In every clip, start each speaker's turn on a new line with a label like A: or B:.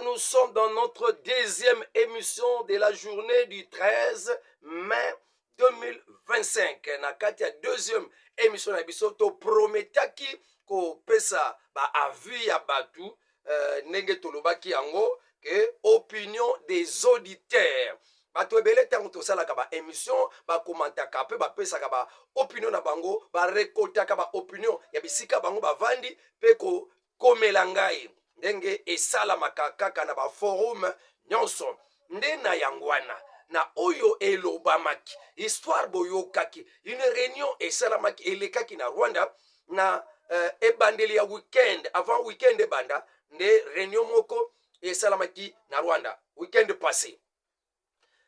A: nous sommes dans notre deuxième émission de la journée du 13 mai 2025. Na kati ya deuxième émission na biso to prometaki ko pesa ba avis ya batu ndenge tolobaki yango que opinion des auditeurs. Bato ebele tango tosalaka ba émission bakomantaka mpe bapesaka ba opinion na bango barekotaka ba opinion ya bisika bango bavandi mpe komela ngai ndenge esalamaka kaka na baforum nyonso nde na yango wana na oyo elobamaki histoire boyokaki une réunion esalamaki elekaki na Rwanda na ebandeli ya weekend avant weekend ebanda nde réunion moko esalamaki na Rwanda weekend passé.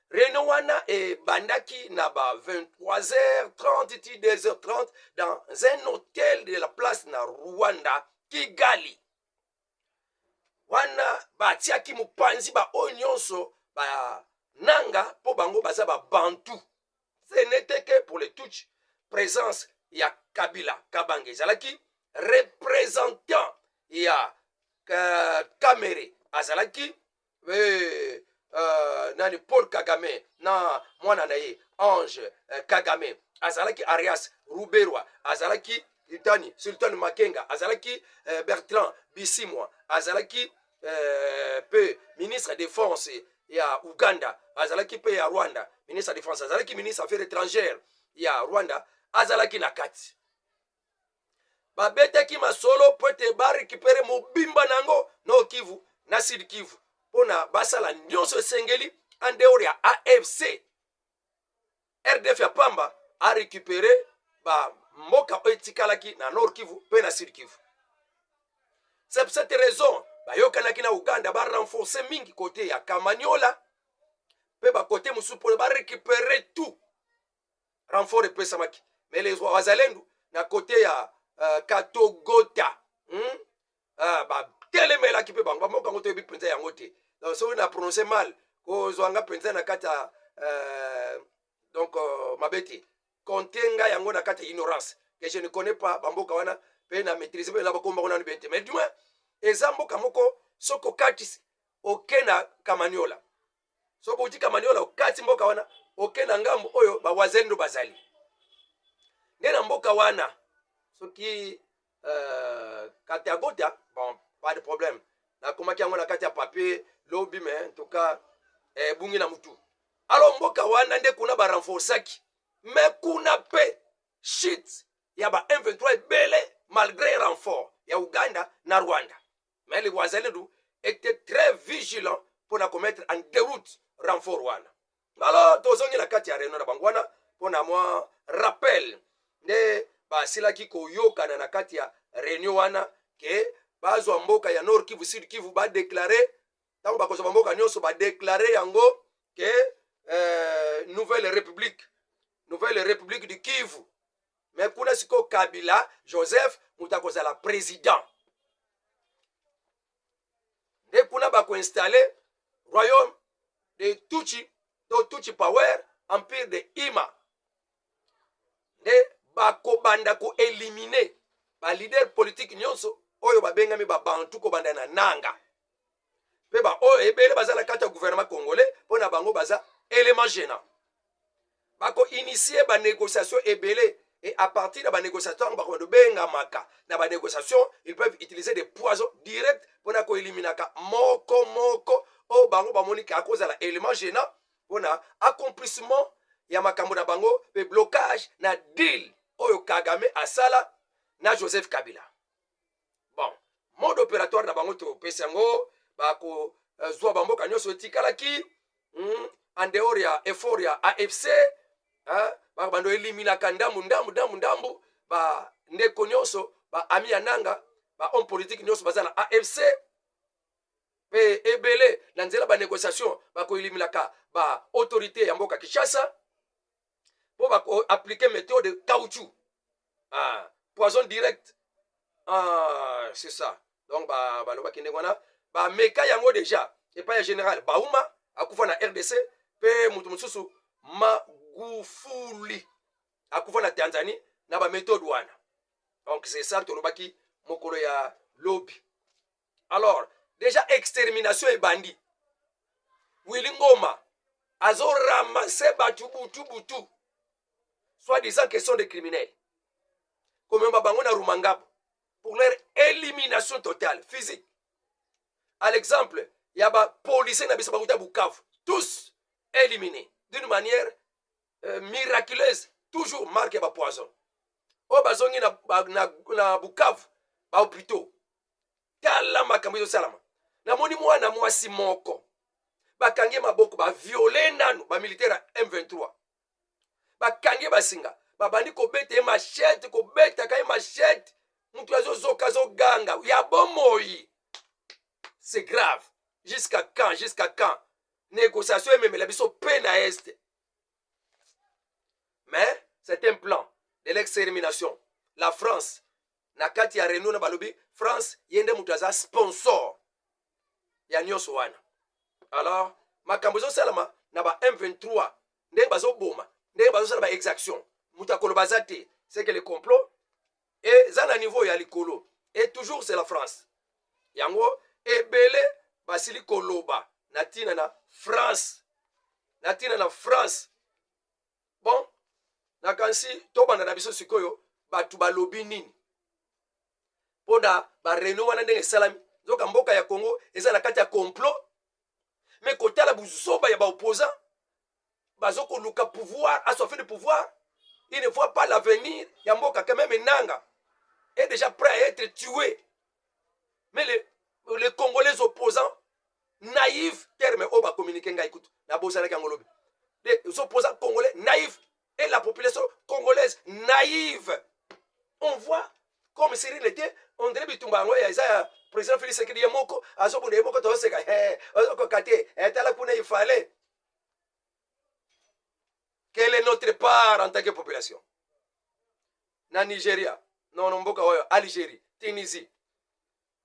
A: Réunion wana bandaki na ba 23h30 ti 2h30 dans un hôtel de la place na Rwanda Kigali. Wana batiaki mupanzi ba onyonso ba nanga po bango baza ba bantu. Ce n'était que pour les Tutsi présence ya Kabila Kabange zalaki représentant ya Kamere azalaki nani Paul Kagame na mwana na ye Ange Kagame azalaki Arias Ruberwa azalaki Itani Sultan Makenga azalaki Bertrand Bisimwa azalaki pe ministre de défense ya Uganda azalaki pe ya Rwanda ministre de défense azalaki ministre affaires étrangères ya Rwanda azalaki na kati babetaki masolo po ete barekipere mobimba nango no Kivu na Sud Kivu pona basala nyonso esengeli en dehors ya AFC RDF ya Pamba a récupéré ba mboka etikalaki na Nord Kivu pe na Sud Kivu. C'est pour cette raison bayokanaki na Uganda ba renforcer mingi côté ya Kamanyola pe ba côté musupo ba récupérer tout renfort de pesamaki mais les wazalendo na côté ya Katogota ba telemela ki pe bango moko ngoto bi penza yango te donc so na prononcer mal ko zwanga penza na kata donc mabeti kontenga yango na kata ignorance que je ne connais pas bamboka wana pe na maîtriser pe la ba komba wana bente mais du moins ezamboka moko soko kati okena Kamanyola soko uti Kamanyola okati mboka wana okena ngambo oyo ba wazendo bazali ndena mboka wana soki Katagota bon pas de problème na komaki yango na kati ya papier lobby mais en tout cas bungi na mutu alors mboka wana nde kuna ba renforçaki mais kuna pe shit ya ba M23 ebele malgré renfort ya Uganda na Rwanda mais les wazalendo étaient très vigilants pour na commettre en déroute renfort wana alors tozongi na kati ya réunion na bangwana pour na moi rappel nde basilaki koyokana na kati ya réunion wana ke bazwa mboka ya Nord Kivu Sud Kivu ba déclarer tango bakozwa mboka nyonso ba déclarer yango ke nouvelle république du Kivu mais kuna siko Kabila Joseph mutakozala président nde kuna bako installer royaume de Tutsi to Tutsi power empire de Ima nde bako banda ko éliminer ba leader politique nyonso oyo babengami ba bantu ko banda na nanga pe ba oyo ebele bazala kata gouvernement congolais pona bango baza élément gênant bako initier ba négociation ebele et à partir de ba négociation bako do benga maka na ba négociation ils peuvent utiliser des poisons directs pona ko éliminaka moko o bango ba monika à cause de l'élément gênant pona accomplissement ya makambo na bango pe blocage na deal oyo Kagame asala na Joseph Kabila. Bon, mode opératoire na bango to pesango bako zwa bamboka nyonso etikalaki en dehors ya effort ya AFC ba bando eliminaka ndambu ba ndeko nyonso ba ami ya nanga ba homme politique nyonso baza na AFC pe ebele na nzela ba négociation bako eliminaka ba autorité ya mboka Kinshasa po bako appliquer méthode de caoutchouc poison direct c'est ça donc ba loba kende wana ba meka yango déjà et pas général Bauma akufa na RDC pe mutu mususu Magufuli akufa na Tanzanie na ba méthode wana donc c'est ça tolobaki mokolo ya lobby alors déjà extermination et bandit. Willy Ngoma azo ramasser batu butu soit disant que sont des criminels comme Babango na Rumangabo pour leur élimination totale physique. À l'exemple, il y a des policiers na biso bakuta Bukavu, tous éliminés d'une manière miraculeuse, toujours marqué par poison. O bazongi na Bukavu ba hôpitaux tala makambo yo salama na moni mwana mwasi moko bakangi maboko ba violer nanu ba militaire M23 bakangi basinga babandi kobeta machette kobeta kai machette mutu azozoka zo ganga ya bomoi. C'est grave. Jusqu'à quand négociation même la biso peine à est. Mais c'est un plan de l'extermination. La France nakati ya Renault na balobi France yende mutaza sponsor ya nyonso wana. Alors makambo zo salama na ba M23 ndenge bazo boma ndenge bazo sala ba exaction mutakolo bazate c'est que le complot et za na niveau ya likolo et toujours c'est la France yango ebele basili koloba natina na France bon nakansi tobanda na biso sikoyo batu balobi nini poda ba Renault wana ndenge salami zoka mboka ya Congo eza na kati ya complot mais kotala buzoba ya ba opposant bazoko luka pouvoir assoiffé de pouvoir, il ne voit pas l'avenir ya mboka quand même nanga est déjà prêt à être tué. Mais les Congolais opposants naïfs, terme oba communiquer nga écoute na bosala kangolobi, les opposants congolais naïfs et la population congolaise naïve. On voit comme Cyril était, on dirait bitumba ngo ya Isaiah président Félix Sekedi moko azobunde moko to seka ozoko kate etala kuna il fallait. Quelle est notre part en tant que population? Na Nigeria, non mboka oyo, Algérie, Tunisie.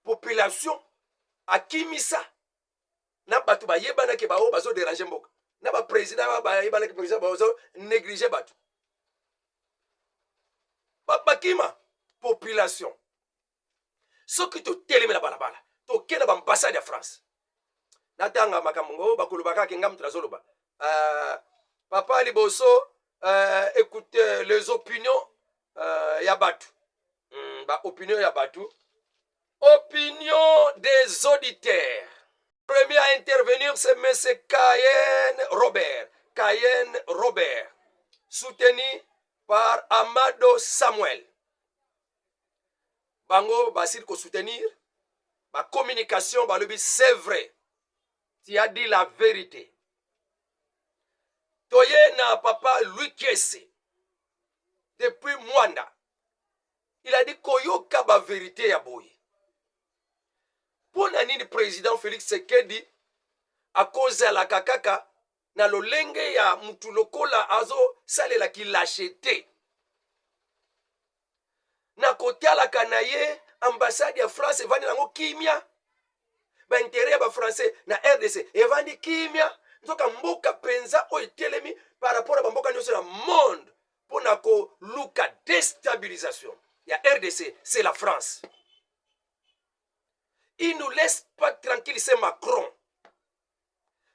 A: Population akimisa na batu ba yebana ke ba o bazo déranger mboka. Na ba président ba yebana ke président bazo négliger batu. Bakima population. Ce qui te teleme la balabala, to kena ba ambassade de France. Natanga makamongo bakulubaka kengam trazoloba. Papa Liboso, écoutez les opinions Yabatu. Opinion Yabatu. Opinion des auditeurs. Premier à intervenir, c'est M. Cayen Robert. Soutenu par Amado Samuel. Bango, Basile, ko soutenir. Ma communication, c'est vrai. Tu as dit la vérité. Toye na papa Louis Kesse depuis Mwanda, il a dit koyoka ba vérité ya boy. Pona nini président Félix Sekedi a cause la kakaka na lolenge ya mutu lokola azo salela ki lâcheté. Na kotiala kanaye ambassade ya France evandi nango kimia. Ba intérêt ba français na RDC evandi kimia. Nzoka mboka penza o itelemi par rapport à bamboka nyonso na monde pona ko luka déstabilisation. Ya RDC, c'est la France. Il ne nous laisse pas tranquille, c'est Macron.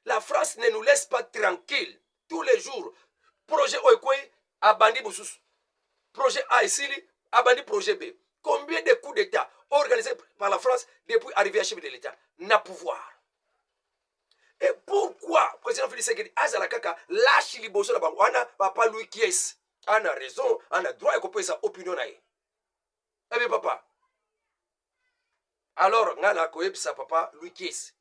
A: La France ne nous laisse pas tranquille. Tous les jours, projet Oekwe, abandi Boussous. Projet A ici, abandi projet B. Combien de coups d'État organisés par la France depuis arriver à chef de l'État n'a pouvoir? Et pourquoi le président Félix Sekedi Azalakaka lâche Liboso la banque? Papa Louis Kies a raison, a droit de couper sa opinion. Eh bien, papa. Alors, ngana koyeb sa papa Louis Kies.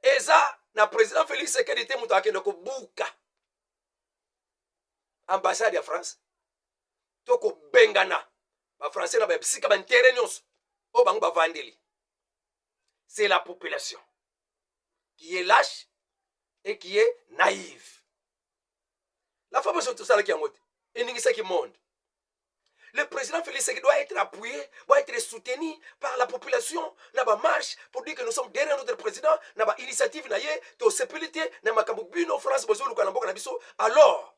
A: Et ça, na président Félix Sekedi était moutake noko buka. Ambassade de France. Toko bengana. Ba français na ba psika ba intérêt nyonso. O bango ba vandeli. C'est la population qui est lâche et qui est naïve. La femme est tout ça qui est en mode. Et qui monde. Le président Félix Sekedi doit être appuyé, doit être soutenu par la population. N'a pas marche pour dire que nous sommes derrière notre président. N'a pas initiative naïe, to sécurité, n'a pas kabubino France besoin de l'amboka nabiso. Alors,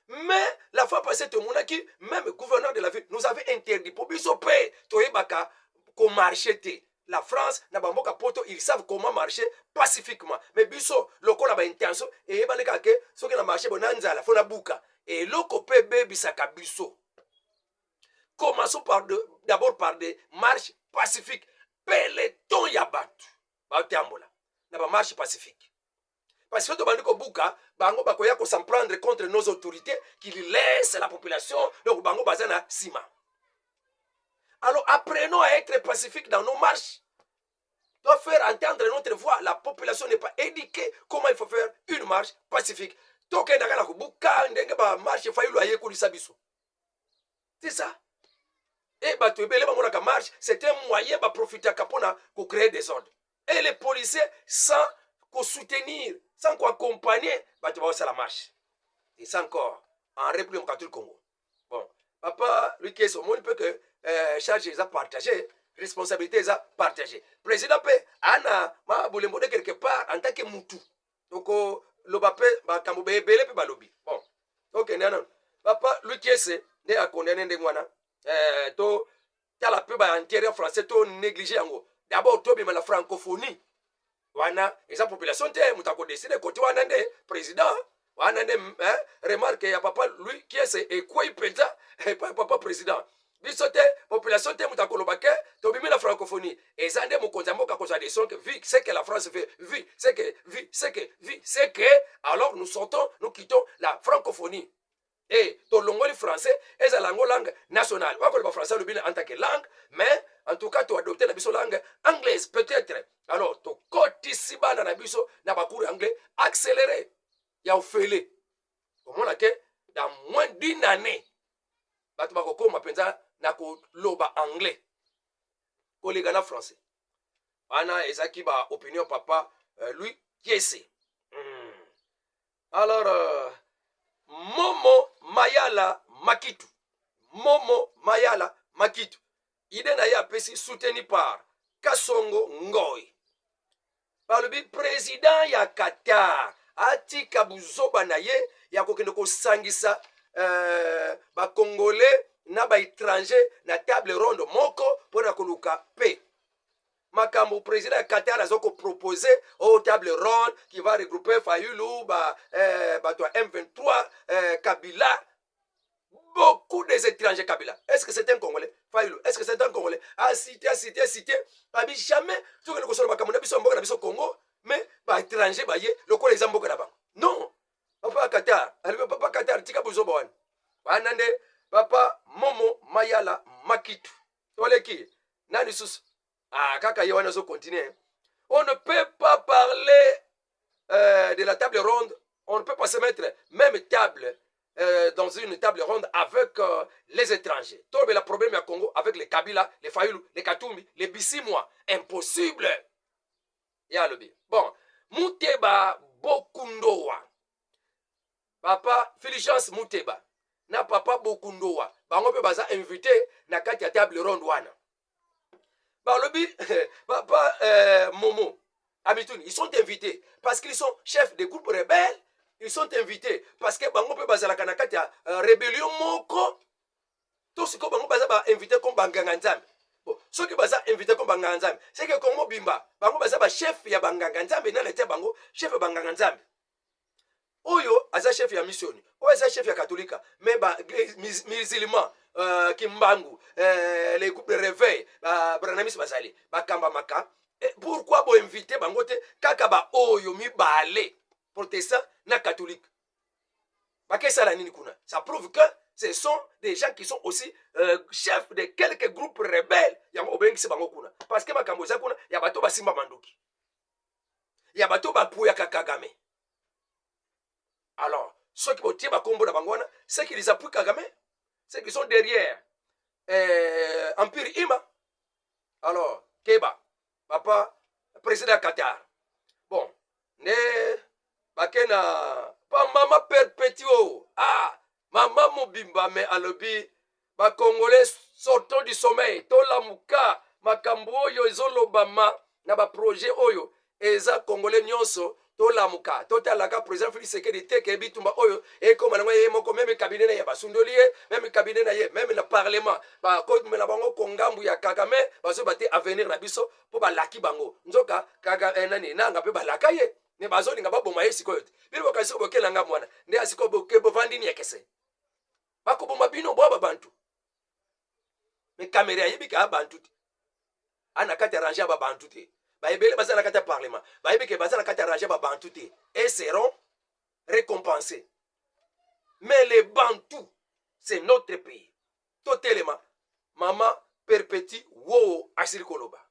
A: mais la fois passée, tout le monde qui, même le gouverneur de la ville, nous avait interdit pour biso paix, to ebaka qu'on marchait. La France, na bamboka poto, ils savent comment marcher pacifiquement. Mais biso, loko na ba intention, et yeba leka ke, so ke na marché bonanza la fona buka. Et loko pebe bisaka biso. Commençons d'abord par des marches pacifiques. Peloton yabatu. Ba tambola. Na ba marche pacifique. Parce que to bandiko buka, bango bakoya ko s'en prendre contre nos autorités qui laissent la population, donc bango bazana sima. Alors apprenons à être pacifiques dans nos marches. Doit faire entendre notre voix. La population n'est pas éduquée comment il faut faire une marche pacifique. C'est ça. Et marche, c'est un moyen de profiter pour créer des ordres. Et les policiers, sans soutenir, sans accompagner, la marche. Et c'est encore en République démocratique du Congo. Bon, papa, lui qui est au monde, peut que charge les a partagé, responsabilité les a partagé. Président P, Anna, ma boule quelque part en tant que Moutou. Donc, le papa, ma camboubé, belé, puis balobi. Bon, ok, non. Papa, lui qui est, né à condamner des moines, to, t'as la pub à intérieur français, to négligé en gros. D'abord, to, la francophonie. Wana, et sa population, moutako décidé, côté wana, président, wana, remarque, il y a papa, lui qui est, et quoi il peut et pas papa président. Bisote, population, moutako lobake, to bimi la francophonie. Et ça, mon konzamo, kako sa descend, que vu, c'est que la France fait, vu, c'est que, alors nous sortons, nous quittons la francophonie. Et to longoli français, et la langue nationale. Moi, le français, le bien en tant que langue, mais en tout cas, tu adoptes la langue anglaise, peut-être. Alors, tu ici dans la biso, na cours anglais, accéléré. Il y a fait comment on a que dans moins d'une année, tu vas comme pensa na loba anglais, collègue na français. Ana ezaki ba opinion papa, lui qui est. Alors, Momo Mayala Makitu. Momo Mayala Makitu. Ide na ya pesi soutenu par Kasongo Ngoy. Par le président ya Qatar. Ati kabuzoba na ye ya kokende ko sangisa ba congolais na ba étranger na table ronde moko pour koluka paix. Makambo président Qatar a proposé au table ronde qui va regrouper Fayulu, M23, Kabila, beaucoup des étrangers Kabila. Est-ce que c'est un Congolais? Fayulu, est-ce que c'est un Congolais? Ah, cité. Jamais, tout le monde a Congo, mais étranger, le coup les amboka là-bas. Non, papa Qatar, papa Qatar, tika buzoban. Wanande, papa Momo Mayala Makitu. Tole ki, nani sus. Ah, kaka yawana zo continue. On ne peut pas parler de la table ronde. On ne peut pas se mettre même table dans une table ronde avec les étrangers. Tout le problème à Congo avec les Kabila, les Fayulu, les Katumbi, les Bissimois. Impossible. Ya le bien. Bon, Mouteba Bokundowa. Papa Fulgence Mouteba. Na papa Bokundowa. Bango pe baza invité na kati ya table ronde wana. Par le but, papa Momo, Amitoun, ils sont invités parce qu'ils sont chefs des groupes rebelles. Ils sont invités parce que Bango peut baser la kanakata rébellion moko. Tout ce que Bango baza invité comme Banganganzam. Bon, ceux qui baza invité comme Banganganzam, c'est que Congo Bimba, Bango baza chef ya Banganganzam, et n'en était Bango chef ya Banganganzam. Oyo, aza chef ya mission. Oyo, aza chef ya catholique. Mais musulmans. Kimbangu, les groupes de réveil, Branamis Basali, Bakamba Maka. Pourquoi vous inviter Bangote Kakaba Oyo mi balé protestant na catholique? Ça prouve que ce sont des gens qui sont aussi chefs de quelques groupes rebelles. Parce que Makamboza kuna yabato basimba mandoki. Yabato bapuya Kagame. Alors, ceux qui vont tirer Bakombo na Bangwana, ceux qui les appuient Kagame, ceux qui sont derrière Empire Ima. Alors, Keba, papa, président Qatar. Bon, ne bakena pa mama perpétuo. Ah, maman Mobimba mais alobi ba Congolais sortons du sommeil. Tola muka makambo oyo ezolobama na ba projet oyo eza Congolais nyonso tolamuka totalaka président Félix Tshisekedi te ke bitumba oyo ekoma nango ye moko meme cabinet na ye basundoli ye meme cabinet na ye meme na parlement bakomela bango kongambu ya Kagame bazo bate avenir na biso po balaki bango nzoka nani nanga pe balaka ye ne bazolinga baboma ye sikoyo te bino bokasi bokelanga mwana nde asiko bovandi ni ekese bakoboma bino bwa babantu me kamera ayebi ka bantu te ana kati arrange ya babantu te bayebele baza na kati ya parlement bayebi ke baza na kati arrange ya babantu te et seront récompensés. Mais les Bantous, c'est notre pays. Totelema, maman perpétue, wow, Asiri Koloba.